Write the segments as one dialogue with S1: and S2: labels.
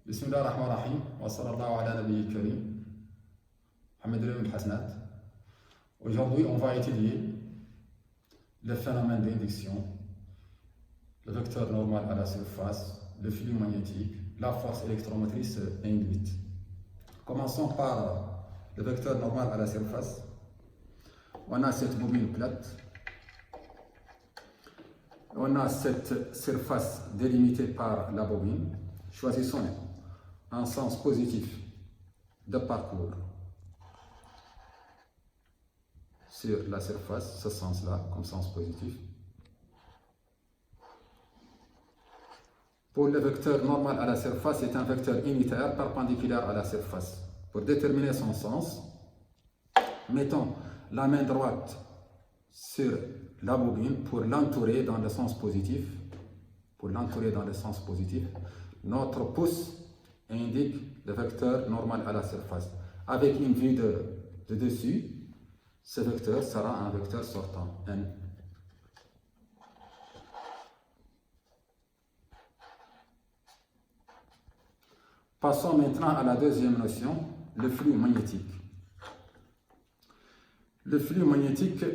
S1: Bismillah ar-Rahman ar-Rahim, wa sallallahu ala nabiyyi karim, Mohamed Hassanat. Aujourd'hui, on va étudier le phénomène d'induction, le vecteur normal à la surface, le flux magnétique, la force électromotrice induite. Commençons par le vecteur normal à la surface. On a cette bobine plate. On a cette surface délimitée par la bobine. Choisissons un sens positif de parcours sur la surface, ce sens-là, comme sens positif. Pour le vecteur normal à la surface, c'est un vecteur unitaire perpendiculaire à la surface. Pour déterminer son sens, mettons la main droite sur la bobine pour l'entourer dans le sens positif. Pour l'entourer dans le sens positif, notre pouce indique le vecteur normal à la surface. Avec une vue de dessus, ce vecteur sera un vecteur sortant, N. Passons maintenant à la deuxième notion, le flux magnétique. Le flux magnétique,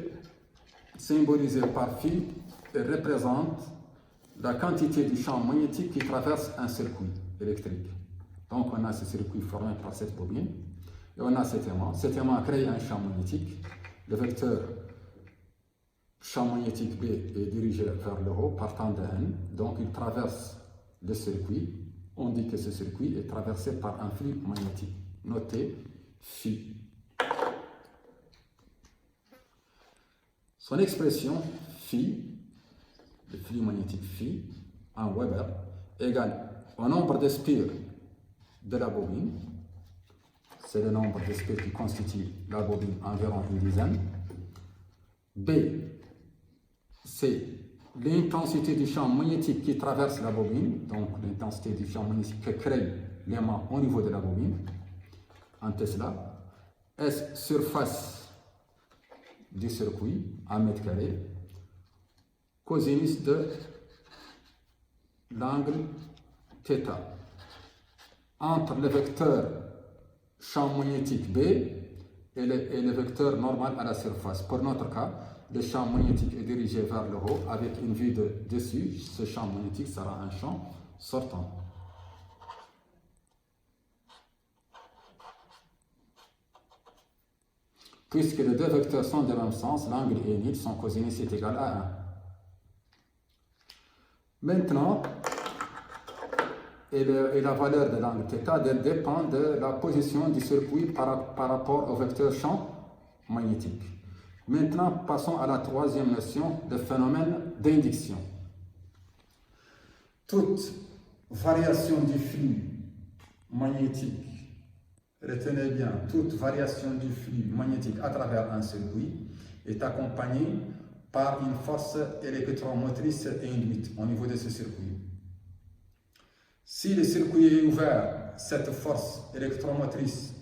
S1: symbolisé par phi, représente la quantité du champ magnétique qui traverse un circuit électrique. Donc on a ce circuit formé par cette bobine et on a cet aimant. Cet aimant crée un champ magnétique. Le vecteur champ magnétique B est dirigé vers le haut partant de N. Donc il traverse le circuit. On dit que ce circuit est traversé par un flux magnétique. Notez phi. Son expression phi, le flux magnétique phi, en Weber, égale au nombre de spires de la bobine. C'est le nombre de spires qui constitue la bobine, environ une dizaine. B, c'est l'intensité du champ magnétique qui traverse la bobine, donc l'intensité du champ magnétique que crée l'aimant au niveau de la bobine, en Tesla. S, surface du circuit, en mètre carré, cosinus de l'angle θ entre le vecteur champ magnétique B et le vecteur normal à la surface. Pour notre cas, le champ magnétique est dirigé vers le haut avec une vue de dessus. Ce champ magnétique sera un champ sortant. Puisque les deux vecteurs sont de même sens, l'angle est nul, son cosinus est égal à 1. Maintenant, et la valeur de l'angle θ dépend de la position du circuit par rapport au vecteur champ magnétique. Maintenant, passons à la troisième notion, le phénomène d'induction. Toute variation du flux magnétique, retenez bien, toute variation du flux magnétique à travers un circuit est accompagnée par une force électromotrice induite au niveau de ce circuit. Si le circuit est ouvert, cette force électromotrice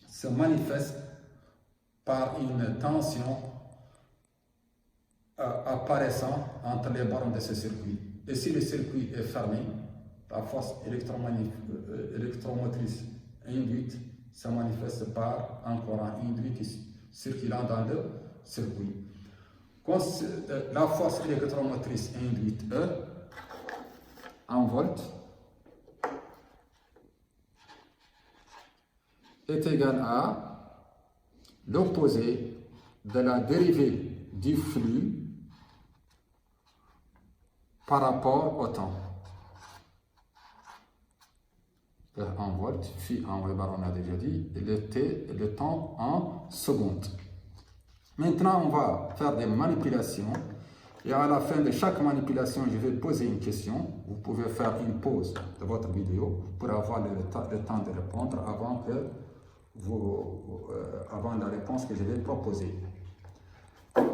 S1: se manifeste par une tension apparaissant entre les bornes de ce circuit. Et si le circuit est fermé, la force électromotrice induite se manifeste par un courant induit circulant dans le circuit. La force électromotrice induite E en volts est égal à l'opposé de la dérivée du flux par rapport au temps. E en volts, phi en Weber, on a déjà dit, et le temps en secondes. Maintenant, on va faire des manipulations. Et à la fin de chaque manipulation, je vais poser une question. Vous pouvez faire une pause de votre vidéo pour avoir le temps de répondre avant la réponse que je vais proposer.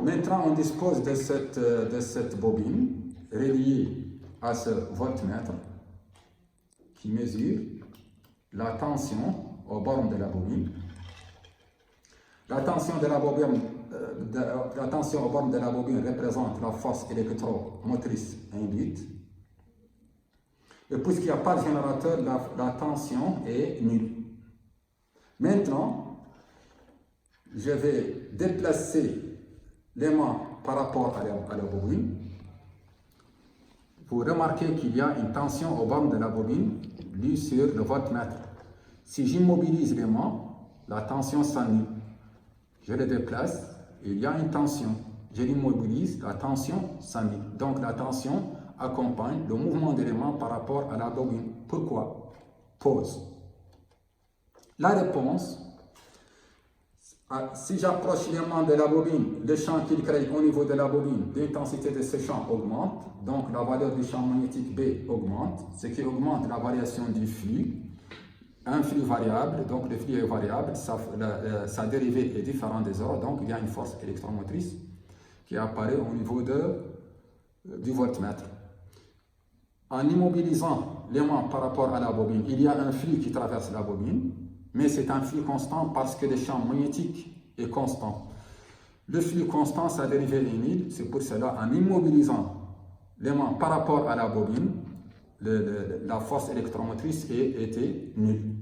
S1: Maintenant, on dispose de cette bobine reliée à ce voltmètre qui mesure la tension aux bornes de la bobine. La tension de la bobine la tension aux bornes de la bobine représente la force électromotrice induite. Et puisqu'il n'y a pas de générateur, la tension est nulle. Maintenant, je vais déplacer l'aimant par rapport à la bobine. Vous remarquez qu'il y a une tension aux bornes de la bobine lue sur le voltmètre. Si j'immobilise l'aimant, la tension s'annule. Je le déplace, il y a une tension. Je l'immobilise, la tension s'annule. Donc la tension accompagne le mouvement de l'aimant par rapport à la bobine. Pourquoi? Pause. La réponse, si j'approche l'aimant de la bobine, le champ qu'il crée au niveau de la bobine, l'intensité de ce champ augmente, donc la valeur du champ magnétique B augmente, ce qui augmente la variation du flux. Un flux variable, donc le flux est variable, sa dérivée est différente des autres, donc il y a une force électromotrice qui apparaît au niveau du voltmètre. En immobilisant l'aimant par rapport à la bobine, il y a un flux qui traverse la bobine, mais c'est un flux constant parce que le champ magnétique est constant. Le flux constant, sa dérivée est nulle, c'est pour cela, en immobilisant l'aimant par rapport à la bobine, la force électromotrice était nulle.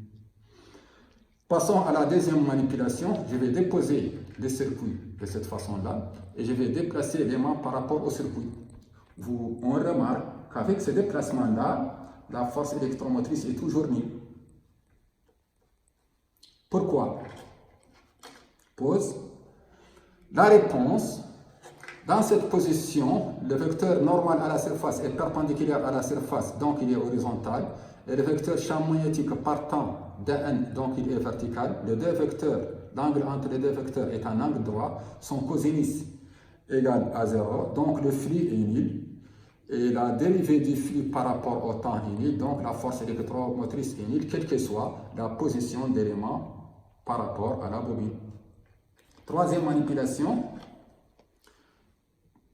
S1: Passons à la deuxième manipulation. Je vais déposer le circuit de cette façon-là et je vais déplacer l'aimant par rapport au circuit. On remarque qu'avec ce déplacement-là, la force électromotrice est toujours nulle. Pourquoi? Pause. La réponse, dans cette position, le vecteur normal à la surface est perpendiculaire à la surface, donc il est horizontal, et le vecteur champ magnétique partant d'N, donc il est vertical. Les deux vecteurs, l'angle entre les deux vecteurs est un angle droit, son cosinus égale à 0, donc le flux est nul, et la dérivée du flux par rapport au temps est nulle, donc la force électromotrice est nulle, quelle que soit la position d'élément par rapport à la bobine. Troisième manipulation.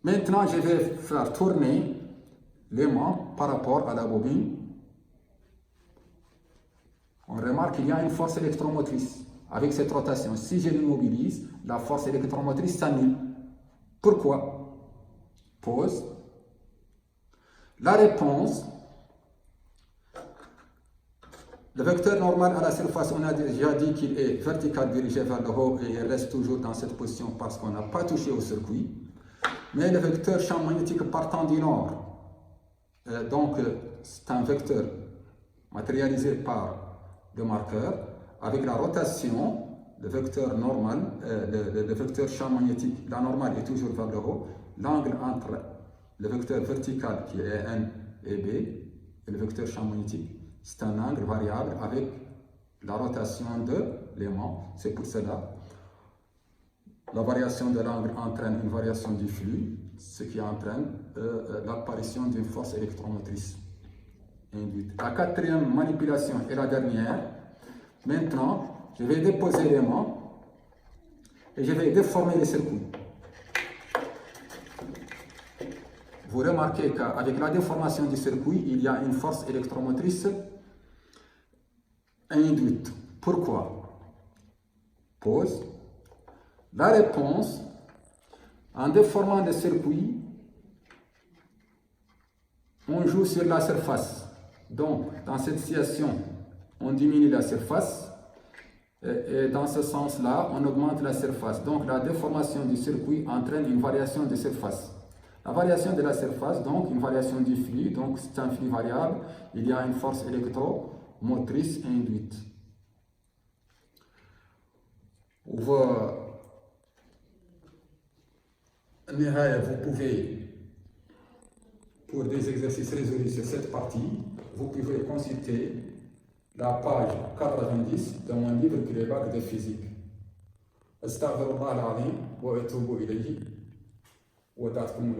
S1: Maintenant, je vais faire tourner l'aimant par rapport à la bobine. On remarque qu'il y a une force électromotrice avec cette rotation. Si je l'immobilise, la force électromotrice s'annule. Pourquoi? Pause. La réponse, le vecteur normal à la surface, on a déjà dit qu'il est vertical dirigé vers le haut et il reste toujours dans cette position parce qu'on n'a pas touché au circuit. Mais le vecteur champ magnétique partant du nord, donc c'est un vecteur matérialisé par le marqueur, avec la rotation, le vecteur normal, le vecteur champ magnétique, la normale est toujours vers le haut, l'angle entre le vecteur vertical qui est N et B et le vecteur champ magnétique, c'est un angle variable avec la rotation de l'aimant. C'est pour cela la variation de l'angle entraîne une variation du flux, ce qui entraîne l'apparition d'une force électromotrice induite. La quatrième manipulation est la dernière. Maintenant, je vais déposer l'aimant et je vais déformer le circuit. Vous remarquez qu'avec la déformation du circuit, il y a une force électromotrice induite. Pourquoi? Pause. La réponse, en déformant le circuit, on joue sur la surface. Donc, dans cette situation, on diminue la surface et dans ce sens-là, on augmente la surface. Donc, la déformation du circuit entraîne une variation de surface. La variation de la surface, donc une variation du flux, donc c'est un flux variable, il y a une force électromotrice induite. Vous pouvez, pour des exercices résolus sur cette partie, vous pouvez consulter la page 90 de mon livre qui est bac de physique. Astaghfirullah al-azim wa atubu ilayhi wa ta'akum